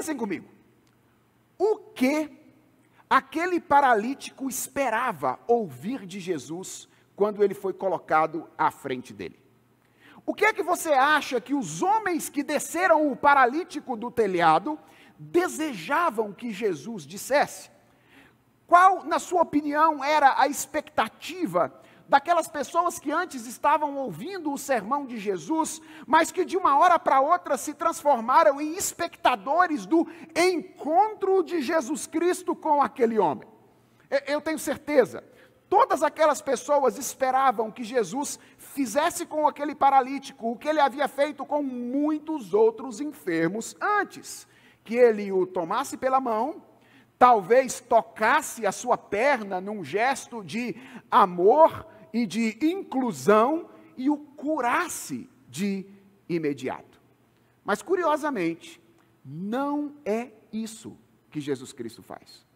Pensem comigo. O que aquele paralítico esperava ouvir de Jesus quando ele foi colocado à frente dele? O que é que você acha que os homens que desceram o paralítico do telhado desejavam que Jesus dissesse? Qual, na sua opinião, era a expectativa daquelas pessoas que antes estavam ouvindo o sermão de Jesus, mas que de uma hora para outra se transformaram em espectadores do encontro de Jesus Cristo com aquele homem? Eu tenho certeza, todas aquelas pessoas esperavam que Jesus fizesse com aquele paralítico o que ele havia feito com muitos outros enfermos antes, que ele o tomasse pela mão, talvez tocasse a sua perna num gesto de amor e de inclusão e o curasse de imediato. Mas, curiosamente, não é isso que Jesus Cristo faz.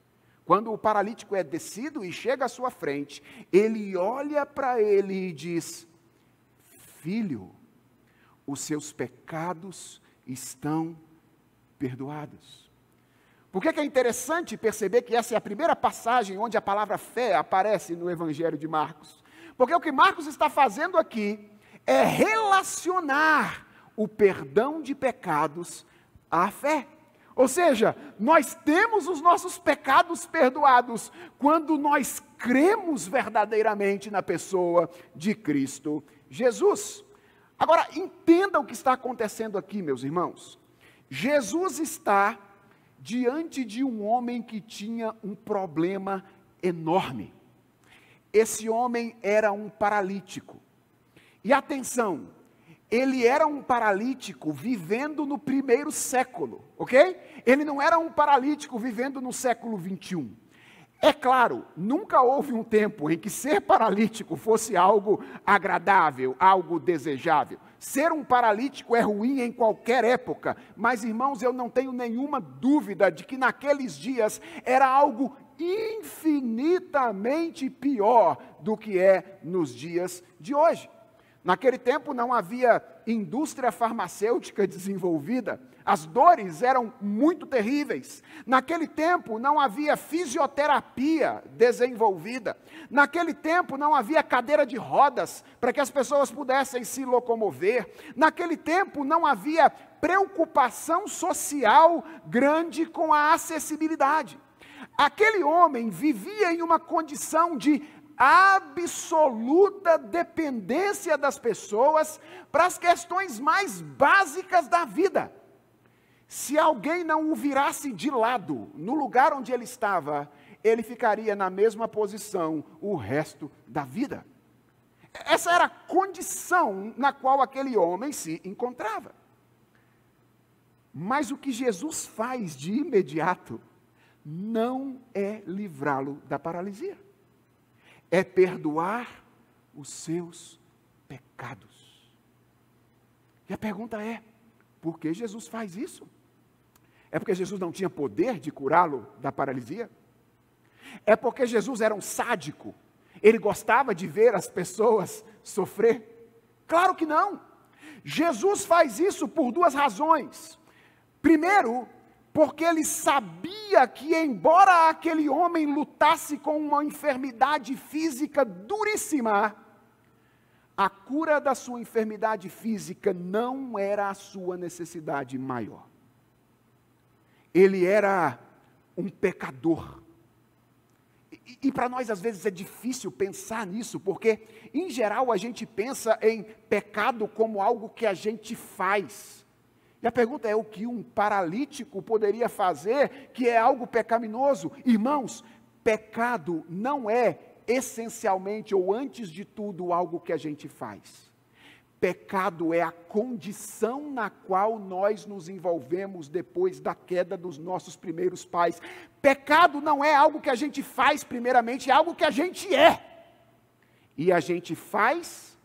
Quando o paralítico é descido e chega à sua frente, ele olha para ele e diz: filho, os seus pecados estão perdoados. Por que é interessante perceber que essa é a primeira passagem onde a palavra fé aparece no Evangelho de Marcos? Porque o que Marcos está fazendo aqui é relacionar o perdão de pecados à fé. Ou seja, nós temos os nossos pecados perdoados quando nós cremos verdadeiramente na pessoa de Cristo Jesus. Agora, entenda o que está acontecendo aqui, meus irmãos. Jesus está diante de um homem que tinha um problema enorme. Esse homem era um paralítico. E atenção, ele era um paralítico vivendo no primeiro século, ok? Ele não era um paralítico vivendo no século 21. É claro, nunca houve um tempo em que ser paralítico fosse algo agradável, algo desejável. Ser um paralítico é ruim em qualquer época, mas, irmãos, eu não tenho nenhuma dúvida de que naqueles dias era algo infinitamente pior do que é nos dias de hoje. Naquele tempo não havia indústria farmacêutica desenvolvida, as dores eram muito terríveis. Naquele tempo não havia fisioterapia desenvolvida. Naquele tempo não havia cadeira de rodas para que as pessoas pudessem se locomover. Naquele tempo não havia preocupação social grande com a acessibilidade. Aquele homem vivia em uma condição de absoluta dependência das pessoas para as questões mais básicas da vida. Se alguém não o virasse de lado, no lugar onde ele estava, ele ficaria na mesma posição o resto da vida. Essa era a condição na qual aquele homem se encontrava. Mas o que Jesus faz de imediato não é livrá-lo da paralisia. É perdoar os seus pecados. E a pergunta é, por que Jesus faz isso? É porque Jesus não tinha poder de curá-lo da paralisia? É porque Jesus era um sádico? Ele gostava de ver as pessoas sofrer? Claro que não. Jesus faz isso por duas razões. Primeiro, porque ele sabia que, embora aquele homem lutasse com uma enfermidade física duríssima, a cura da sua enfermidade física não era a sua necessidade maior. Ele era um pecador. E para nós, às vezes, é difícil pensar nisso, porque, em geral, a gente pensa em pecado como algo que a gente faz. E a pergunta é, o que um paralítico poderia fazer que é algo pecaminoso? Irmãos, pecado não é essencialmente ou antes de tudo algo que a gente faz. Pecado é a condição na qual nós nos envolvemos depois da queda dos nossos primeiros pais. Pecado não é algo que a gente faz primeiramente, é algo que a gente é. E a gente faz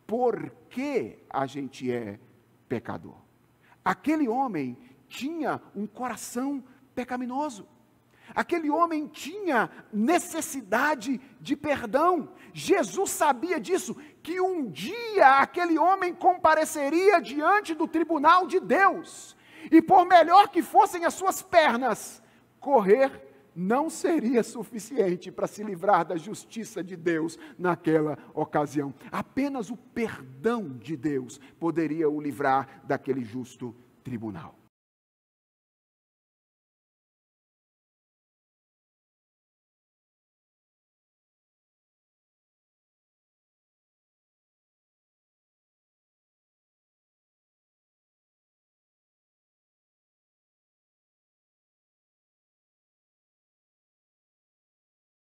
porque a gente é pecador. Aquele homem tinha um coração pecaminoso. Aquele homem tinha necessidade de perdão. Jesus sabia disso, que um dia aquele homem compareceria diante do tribunal de Deus. E por melhor que fossem as suas pernas, correr não seria suficiente para se livrar da justiça de Deus naquela ocasião. Apenas o perdão de Deus poderia o livrar daquele justo tribunal.